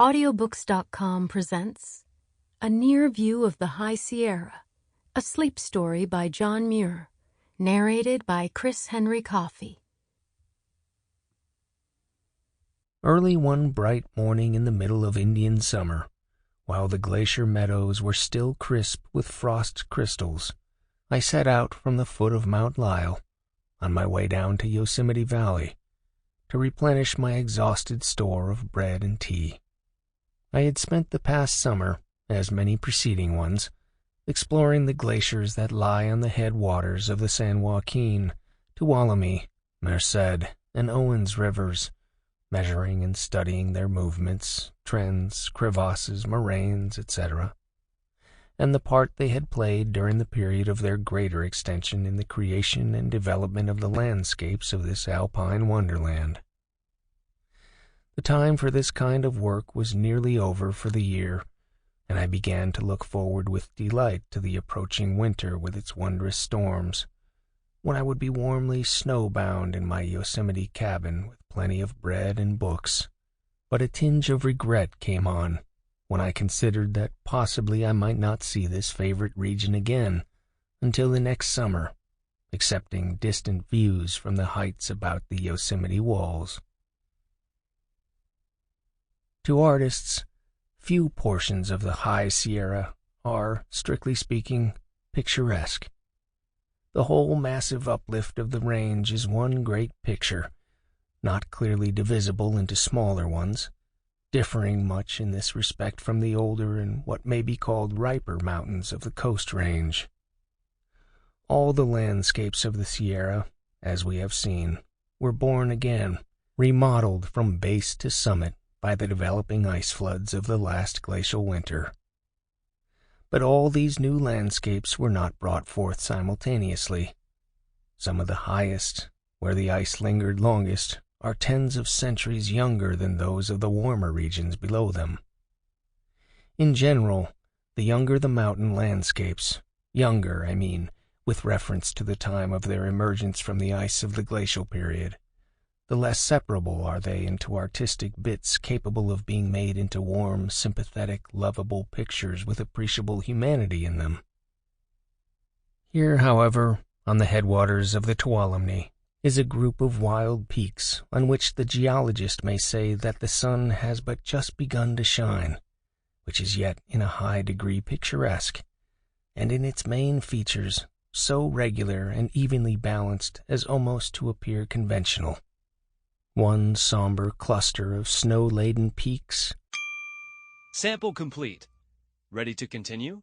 Audiobooks.com presents A Near View of the High Sierra, a sleep story by John Muir, narrated by Chris Henry Coffey. Early one bright morning in the middle of Indian summer, while the glacier meadows were still crisp with frost crystals, I set out from the foot of Mount Lyell, on my way down to Yosemite Valley, to replenish my exhausted store of bread and tea. I had spent the past summer, as many preceding ones, exploring the glaciers that lie on the headwaters of the San Joaquin, Tuolumne, Merced, and Owens rivers, measuring and studying their movements, trends, crevasses, moraines, etc., and the part they had played during the period of their greater extension in the creation and development of the landscapes of this alpine wonderland. The time for this kind of work was nearly over for the year, and I began to look forward with delight to the approaching winter with its wondrous storms, when I would be warmly snowbound in my Yosemite cabin with plenty of bread and books. But a tinge of regret came on when I considered that possibly I might not see this favorite region again until the next summer, excepting distant views from the heights about the Yosemite walls. To artists, few portions of the High Sierra are, strictly speaking, picturesque. The whole massive uplift of the range is one great picture, not clearly divisible into smaller ones, differing much in this respect from the older and what may be called riper mountains of the Coast Range. All the landscapes of the Sierra, as we have seen, were born again, remodeled from base to summit by the developing ice floods of the last glacial winter. But all these new landscapes were not brought forth simultaneously. Some of the highest, where the ice lingered longest, are tens of centuries younger than those of the warmer regions below them. In general, the younger the mountain landscapes, younger, I mean, with reference to the time of their emergence from the ice of the glacial period, the less separable are they into artistic bits capable of being made into warm, sympathetic, lovable pictures with appreciable humanity in them. Here, however, on the headwaters of the Tuolumne, is a group of wild peaks on which the geologist may say that the sun has but just begun to shine, which is yet in a high degree picturesque, and in its main features so regular and evenly balanced as almost to appear conventional. One somber cluster of snow-laden peaks. Sample complete. Ready to continue?